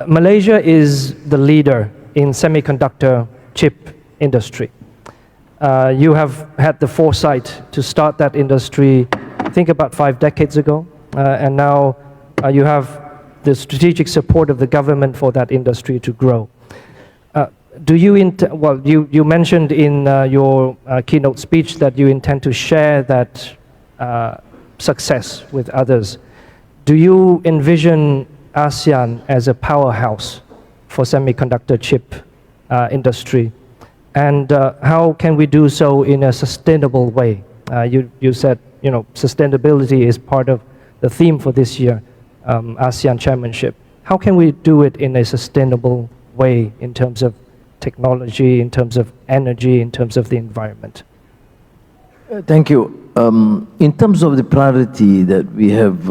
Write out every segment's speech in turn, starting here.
Malaysia is the leader in semiconductor chip industry. You have had the foresight to start that industry, I think about 5 decades ago, and now you have the strategic support of the government for that industry to grow. Do you, well, you mentioned in your keynote speech that you intend to share that success with others. Do you envision ASEAN as a powerhouse for semiconductor chip industry? And how can we do so in a sustainable way? You said, you know, sustainability is part of the theme for this year, ASEAN chairmanship. How can we do it in a sustainable way in terms of technology, in terms of energy, in terms of the environment? Thank you. In terms of the priority that we have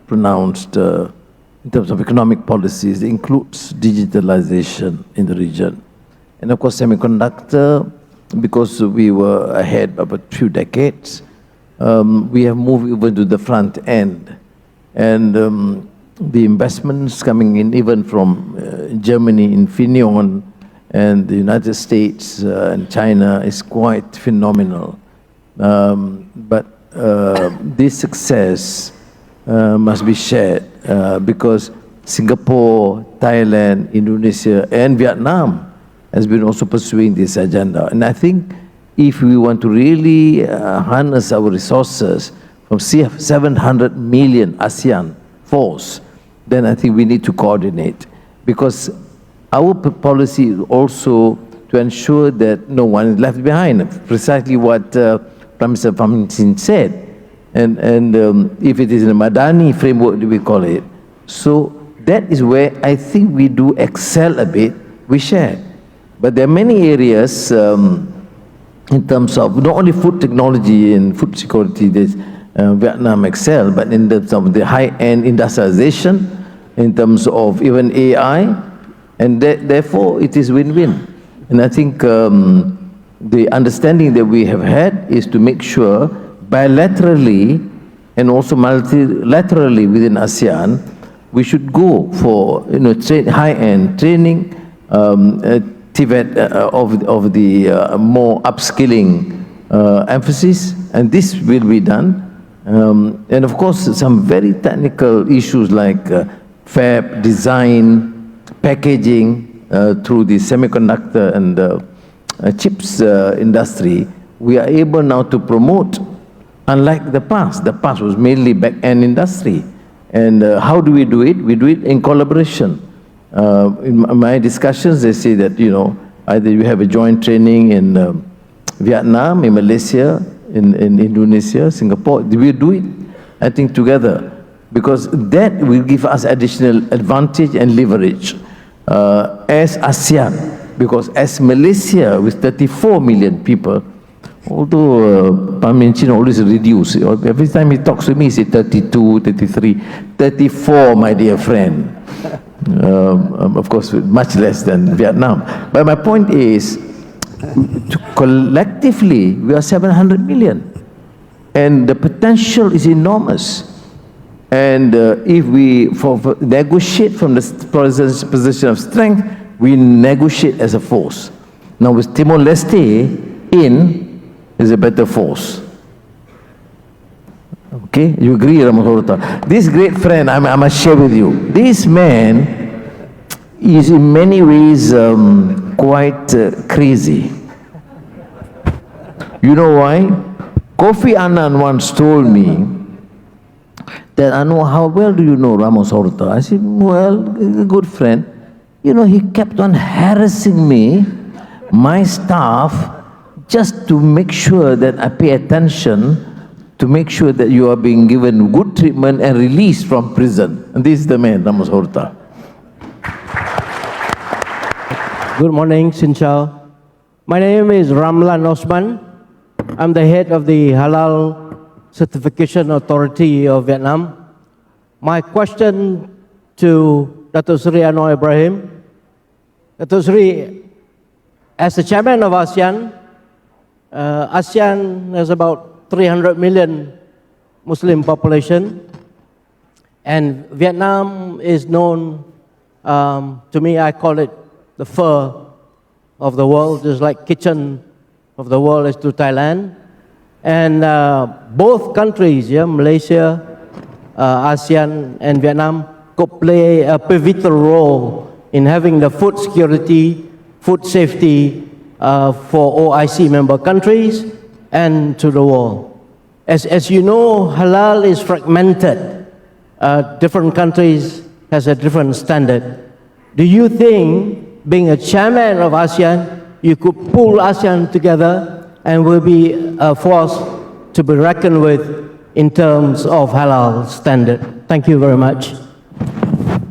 pronounced in terms of economic policies, it includes digitalization in the region. And of course, semiconductor, because we were ahead of a few decades, we have moved even to the front end. And the investments coming in even from Germany, Infineon, and the United States and China is quite phenomenal. But this success must be shared because Singapore, Thailand, Indonesia, and Vietnam has been also pursuing this agenda. And I think if we want to really harness our resources from 700 million ASEAN force, then I think we need to coordinate, because our policy is also to ensure that no one is left behind, precisely what Prime Minister Pham Minh said. And if it is in a Madani framework, we call it. So that is where I think we do excel a bit, we share. But there are many areas in terms of not only food technology and food security that Vietnam excel, but in terms of the high-end industrialization, in terms of even AI, and therefore it is win-win. And I think the understanding that we have had is to make sure bilaterally and also multilaterally within ASEAN, we should go for high-end training, TVET of the more upskilling emphasis, and this will be done. And of course, some very technical issues like fab, design, packaging through the semiconductor and chips industry, we are able now to promote, unlike the past. The past was mainly back-end industry. And how do we do it? We do it in collaboration. In my discussions, they say that, you know, either you have a joint training in Vietnam, in Malaysia, in Indonesia, Singapore. We do it, I think, together, because that will give us additional advantage and leverage as ASEAN. Because as Malaysia, with 34 million people, although Pham Minh Chinh always reduce, every time he talks to me, he says 32, 33, 34, my dear friend. Of course, much less than Vietnam. But my point is, collectively, we are 700 million. And the potential is enormous. And if we negotiate from the position of strength, we negotiate as a force. Now with Timor-Leste is a better force. Okay, you agree, Ramahorta? This great friend, I must share with you. This man is in many ways quite crazy. You know why? Kofi Annan once told me that, Anwar, how well do you know Ramos Horta? I said, well, a good friend. You know, he kept on harassing me, my staff, just to make sure that I pay attention, to make sure that you are being given good treatment and released from prison. And this is the man, Ramos Horta. Good morning, Xin chào. My name is Ramlan Osman. I'm the head of the Halal Certification Authority of Vietnam. My question to Dato Sri Anwar Ibrahim. Dato Sri, as the chairman of ASEAN, ASEAN has about 300 million Muslim population, and Vietnam is known To me, I call it the fur of the world, just like kitchen of the world is to Thailand. And both countries, yeah, Malaysia, ASEAN, and Vietnam, could play a pivotal role in having the food security, food safety for OIC member countries and to the world. As you know, halal is fragmented. Different countries has a different standard. Do you think, being a chairman of ASEAN, you could pull ASEAN together and will be a force to be reckoned with in terms of halal standard? Thank you very much.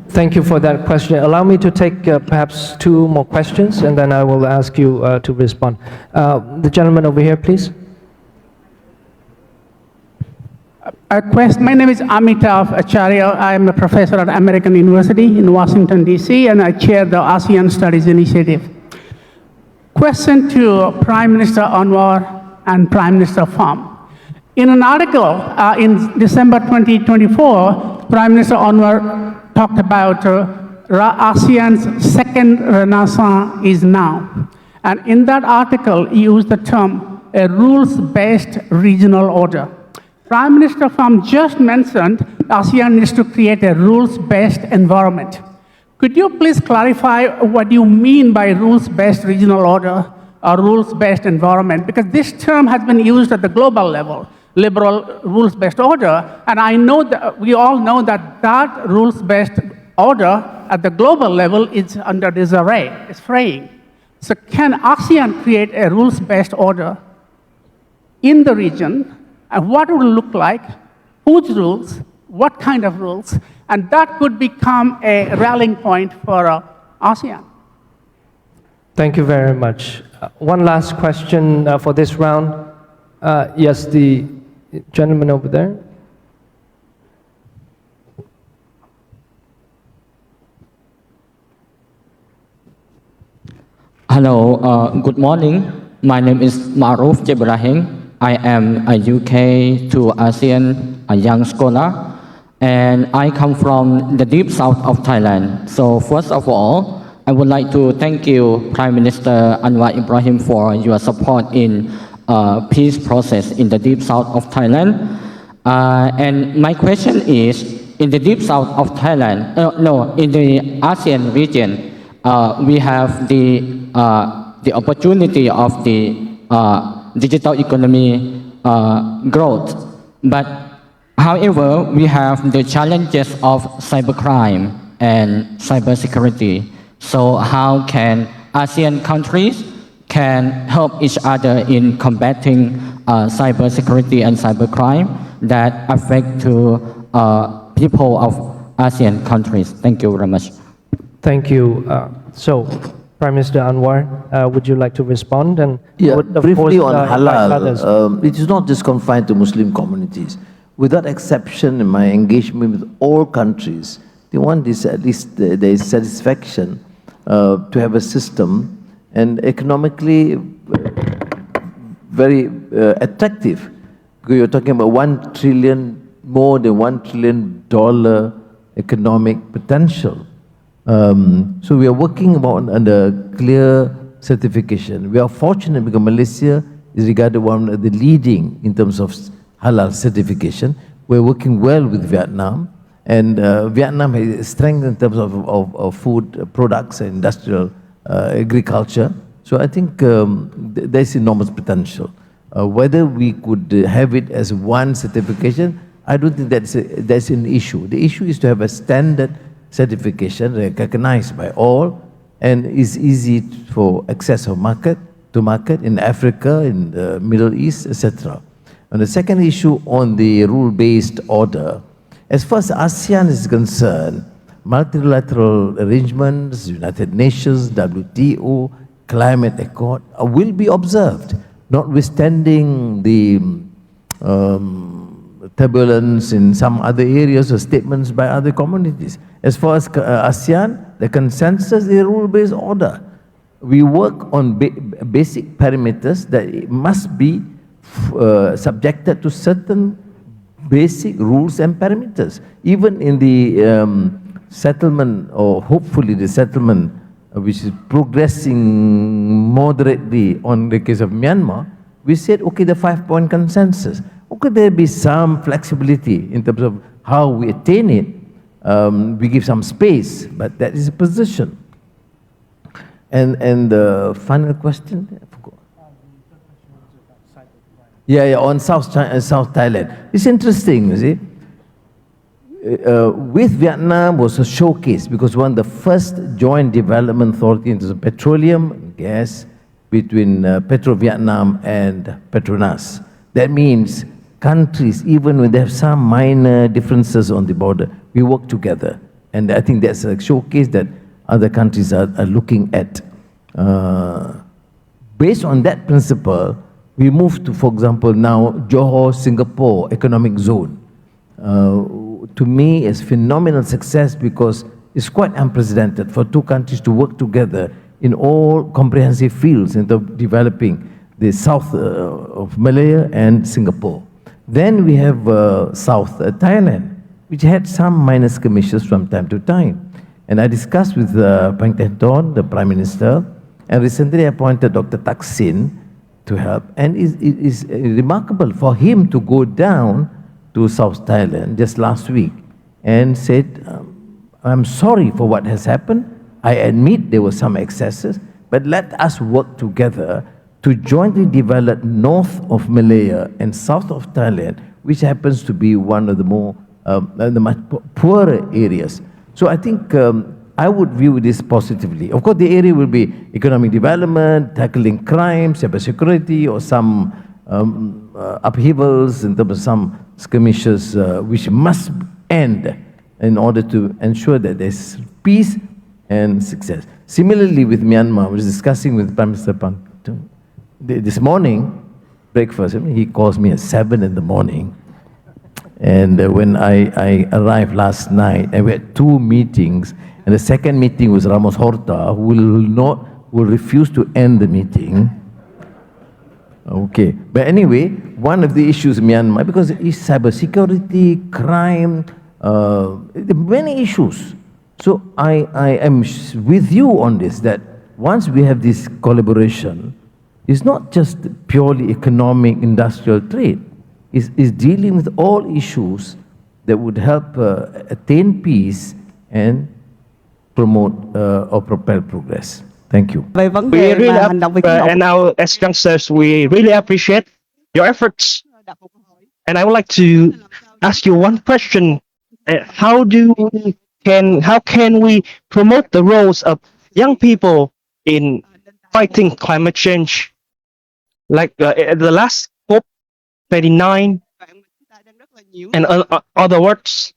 Thank you for that question. Allow me to take perhaps two more questions, and then I will ask you to respond. The gentleman over here, please. My name is Amitav Acharya. I am a professor at American University in Washington, D.C., and I chair the ASEAN Studies Initiative. Question to Prime Minister Anwar and Prime Minister Pham. In an article in December 2024, Prime Minister Anwar talked about ASEAN's second renaissance is now. And in that article, he used the term a rules-based regional order. Prime Minister Pham just mentioned ASEAN needs to create a rules-based environment. Could you please clarify what you mean by rules-based regional order or rules-based environment? Because this term has been used at the global level, liberal rules-based order, and I know that we all know that that rules-based order at the global level is under disarray, it's fraying. So can ASEAN create a rules-based order in the region? And what would it look like? Whose rules? What kind of rules? And that could become a rallying point for ASEAN. Thank you very much. One last question for this round. Yes, the gentleman over there. Hello, good morning. My name is Ibrahim. I am a UK to ASEAN a young scholar, and I come from the deep south of Thailand. So first of all, I would like to thank you, Prime Minister Anwar Ibrahim, for your support in peace process in the deep south of Thailand. And my question is, in the deep south of Thailand, in the ASEAN region, we have the opportunity of the digital economy growth. But however, we have the challenges of cybercrime and cybersecurity. So how can ASEAN countries can help each other in combating cybersecurity and cybercrime that affect to people of ASEAN countries? Thank you very much. Thank you. So, Prime Minister Anwar, would you like to respond? And Yeah, would, of briefly course, on invite others. halal, it is not just confined to Muslim communities. Without exception, in my engagement with all countries, they want this, at least there is satisfaction to have a system and economically very attractive. Because you're talking about more than $1 trillion economic potential. So we are working under clear certification. We are fortunate because Malaysia is regarded one of the leading in terms of halal certification. We're working well with Vietnam, and Vietnam has strength in terms of food products and industrial agriculture. So I think there's enormous potential. Whether we could have it as one certification, I don't think that's an issue. The issue is to have a standard certification recognized by all and is easy for access of market in Africa, in the Middle East, etc. And the second issue on the rule-based order, as far as ASEAN is concerned, multilateral arrangements, United Nations, WTO, climate accord will be observed, notwithstanding the turbulence in some other areas or statements by other communities. As far as ASEAN, the consensus is a rule-based order. We work on basic parameters that it must be subjected to certain basic rules and parameters. Even in the settlement, or hopefully the settlement, which is progressing moderately on the case of Myanmar, we said, okay, the 5-point consensus. Okay, there be some flexibility in terms of how we attain it. We give some space, but that is a position. And the final question, I forgot. Yeah, on South Thailand. It's interesting, you see. With Vietnam was a showcase because one of the first joint development authority into petroleum and gas between Petro-Vietnam and Petronas. That means countries, even when they have some minor differences on the border, we work together. And I think that's a showcase that other countries are looking at. Based on that principle, we moved to, for example, now Johor-Singapore economic zone. To me, it's phenomenal success because it's quite unprecedented for two countries to work together in all comprehensive fields in developing the south of Malaya and Singapore. Then we have South Thailand, which had some minor skirmishes from time to time. And I discussed with Pang Thong, the Prime Minister, and recently appointed Dr. Thaksin to help. And it is remarkable for him to go down to South Thailand just last week and said, I'm sorry for what has happened. I admit there were some excesses, but let us work together to jointly develop north of Malaya and south of Thailand, which happens to be one of the more the much poorer areas. So I think I would view this positively. Of course, the area will be economic development, tackling crime, cybersecurity, or some upheavals in terms of some skirmishes which must end in order to ensure that there's peace and success. Similarly, with Myanmar, I was discussing with Prime Minister Pang this morning, breakfast, he calls me at 7 in the morning. And when I arrived last night, and we had 2 meetings, and the second meeting was Ramos Horta, who will refuse to end the meeting. Okay, but anyway, one of the issues in Myanmar, because it's cybersecurity, crime, many issues. So I am with you on this, that once we have this collaboration, it's not just purely economic, industrial trade. It's dealing with all issues that would help attain peace and promote or propel progress. Thank you. We really and now as youngsters, we really appreciate your efforts. And I would like to ask you one question: how can we promote the roles of young people in fighting climate change? Like the last COP29, and other words,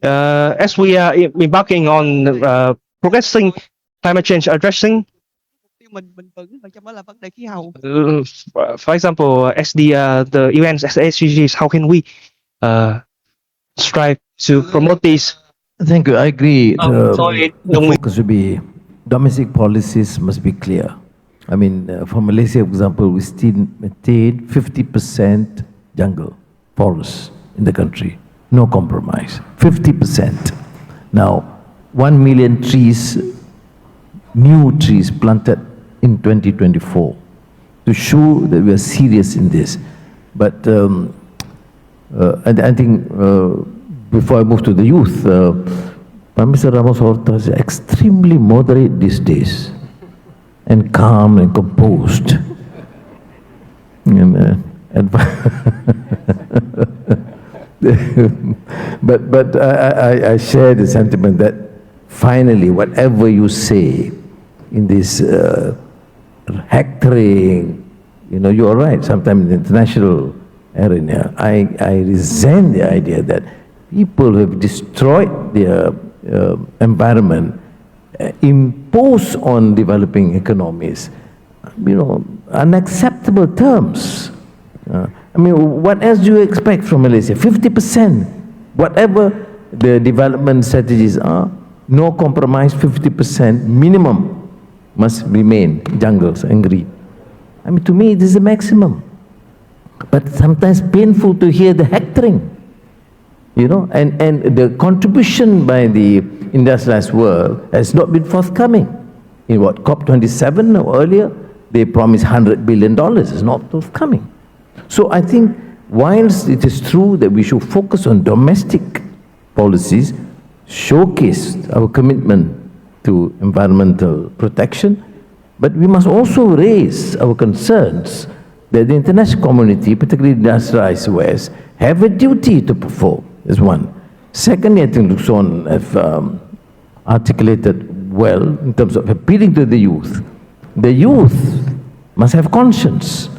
as we are embarking on progressing climate change, addressing, for example, as the UN's SDGs, how can we strive to promote these? Thank you. I agree. The focus should be domestic policies must be clear. I mean, for Malaysia, for example, we still maintain 50% jungle, forests in the country. No compromise. 50%. Now, 1 million trees, new trees planted in 2024 to show that we are serious in this. But and I think before I move to the youth, Prime Minister Ramos Horta is extremely moderate these days, and calm and composed. But I share the sentiment that finally, whatever you say in this hectoring, you're right, sometimes in the international arena, I resent the idea that people who have destroyed their environment impose on developing economies, unacceptable terms. I mean, what else do you expect from Malaysia? 50%, whatever the development strategies are, no compromise, 50% minimum must remain jungles and green. I mean, to me, this is the maximum. But sometimes painful to hear the hectoring. You know, and the contribution by the industrialized world has not been forthcoming. In what, COP27 or earlier, they promised $100 billion. It's not forthcoming. So I think whilst it is true that we should focus on domestic policies, showcase our commitment to environmental protection, but we must also raise our concerns that the international community, particularly the industrialized West, have a duty to perform, is one. Secondly, I think Luxon have articulated well in terms of appealing to the youth. The youth must have conscience.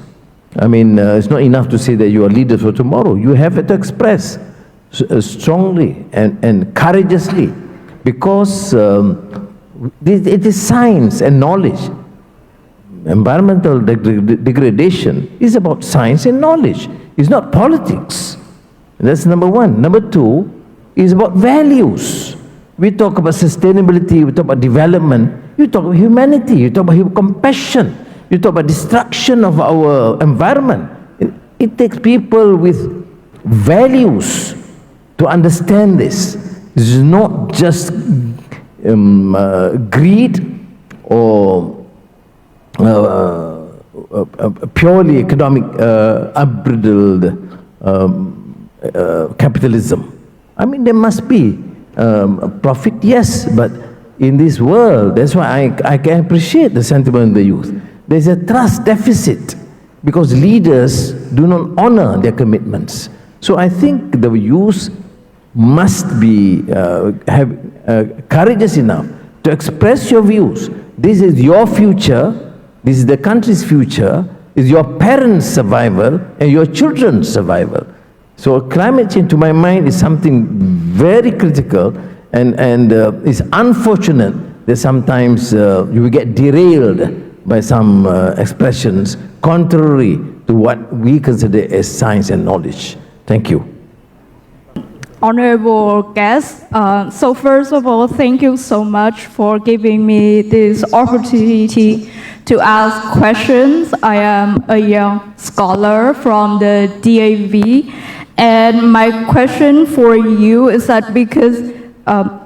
I mean, it's not enough to say that you are leaders for tomorrow. You have to express strongly and courageously, because it is science and knowledge. Environmental degradation is about science and knowledge. It's not politics. That's number one. Number two is about values. We talk about sustainability, we talk about development, you talk about humanity, you talk about compassion, you talk about destruction of our environment. It takes people with values to understand this. This is not just greed or purely economic unbridled capitalism. I mean, there must be profit, yes, but in this world, that's why I can appreciate the sentiment of the youth. There's a trust deficit because leaders do not honor their commitments. So I think the youth must be courageous enough to express your views. This is your future, this is the country's future, is your parents' survival and your children's survival. So climate change, to my mind, is something very critical, and it's unfortunate that sometimes you will get derailed by some expressions contrary to what we consider as science and knowledge. Thank you. Honorable guests, so first of all, thank you so much for giving me this opportunity to ask questions. I am a young scholar from the DAV, and my question for you is that because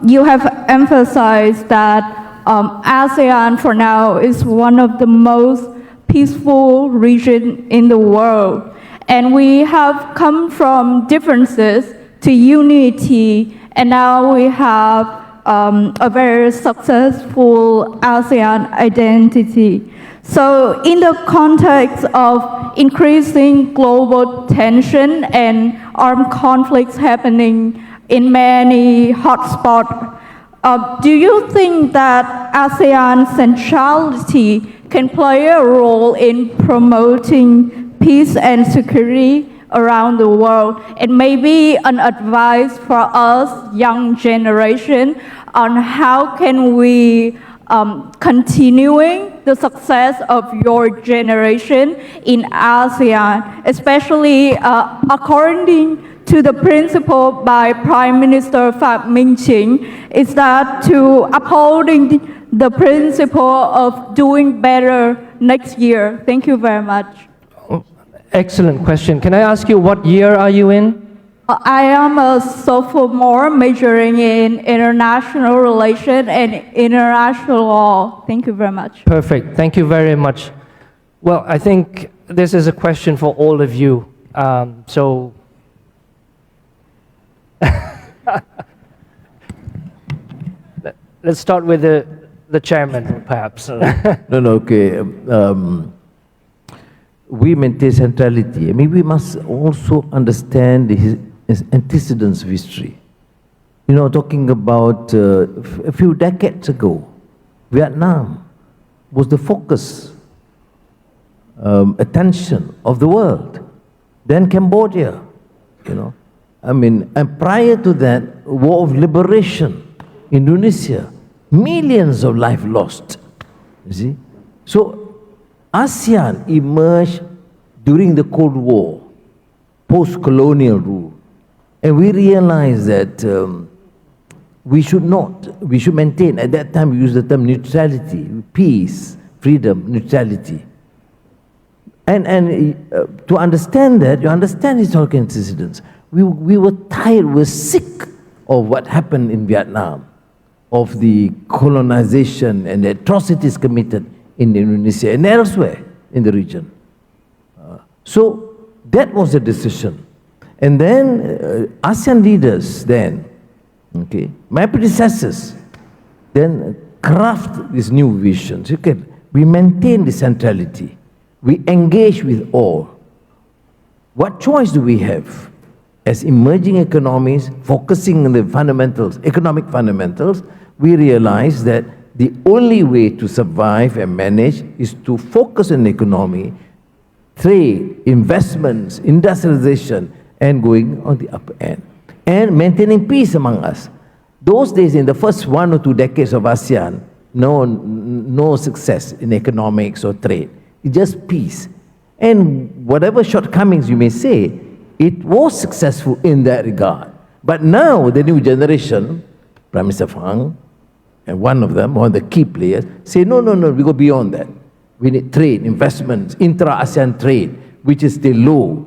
you have emphasized that ASEAN for now is one of the most peaceful regions in the world, and we have come from differences to unity, and now we have a very successful ASEAN identity. So in the context of increasing global tension and armed conflicts happening in many hotspots, do you think that ASEAN centrality can play a role in promoting peace and security around the world? And maybe an advice for us, young generation, on how can we continuing the success of your generation in ASEAN, especially according to the principle by Prime Minister Phạm Minh Chính, is that to upholding the principle of doing better next year. Thank you very much. Excellent question. Can I ask you, what year are you in? I am a sophomore majoring in international relations and international law. Thank you very much. Perfect. Thank you very much. Well, I think this is a question for all of you. So let's start with the chairman, perhaps. Okay. We maintain centrality. I mean, we must also understand his antecedents of history. You know, talking about a few decades ago, Vietnam was the focus, attention of the world. Then Cambodia, you know. I mean, and prior to that, War of Liberation, Indonesia, millions of lives lost, you see. So ASEAN emerged during the Cold War, post-colonial rule, and we realized that we should maintain, at that time we used the term neutrality, peace, freedom, neutrality. And to understand that, you understand historical antecedents. We were tired, we were sick of what happened in Vietnam, of the colonization and the atrocities committed in Indonesia and elsewhere in the region. So that was the decision. And then ASEAN leaders then, okay, my predecessors, then craft these new visions. Okay, we maintain the centrality. We engage with all. What choice do we have? As emerging economies, focusing on the fundamentals, economic fundamentals, we realize that the only way to survive and manage is to focus on the economy, trade, investments, industrialization, and going on the upper end. And maintaining peace among us. Those days, in the first 1 or 2 decades of ASEAN, no success in economics or trade. It's just peace. And whatever shortcomings you may say, it was successful in that regard. But now, the new generation, Prime Minister Fang, and one of them, one of the key players, say, no, we go beyond that. We need trade, investments, intra-ASEAN trade, which is still low.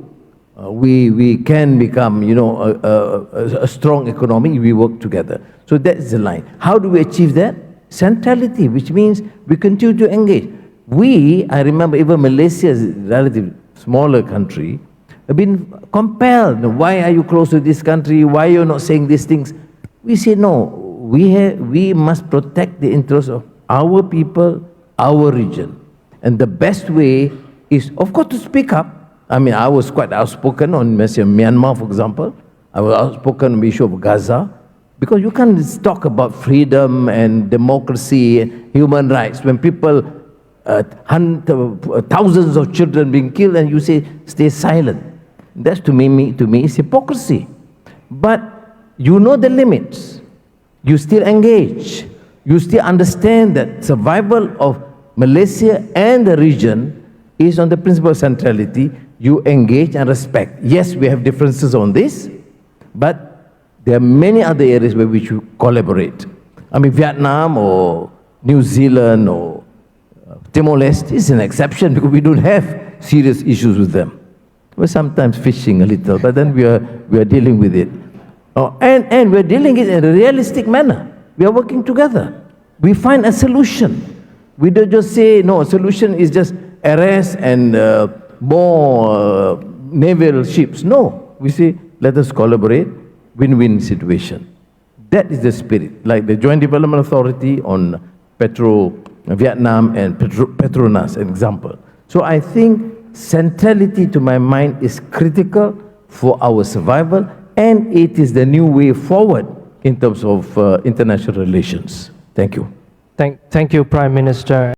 We can become, a strong economy if we work together. So that's the line. How do we achieve that? Centrality, which means we continue to engage. I remember even Malaysia's relatively smaller country, have been compelled. Why are you close to this country? Why are you not saying these things? We say, no, we must protect the interests of our people, our region. And the best way is, of course, to speak up. I mean, I was quite outspoken on Myanmar, for example. I was outspoken on the issue of Gaza. Because you can't talk about freedom and democracy and human rights when people thousands of children being killed and you say, stay silent. That's to me is hypocrisy. But you know the limits. You still engage. You still understand that survival of Malaysia and the region is on the principle of centrality. You engage and respect. Yes, we have differences on this, but there are many other areas where we should collaborate. I mean, Vietnam or New Zealand or Timor-Leste is an exception because we don't have serious issues with them. We're sometimes fishing a little, but then we are dealing with it. And we're dealing it in a realistic manner. We are working together. We find a solution. We don't just say, no, a solution is just arrest and more naval ships. No, we say, let us collaborate, win-win situation. That is the spirit, like the Joint Development Authority on Vietnam and Petronas, an example. So I think centrality, to my mind, is critical for our survival, and it is the new way forward in terms of international relations. Thank you. Thank you, Prime Minister.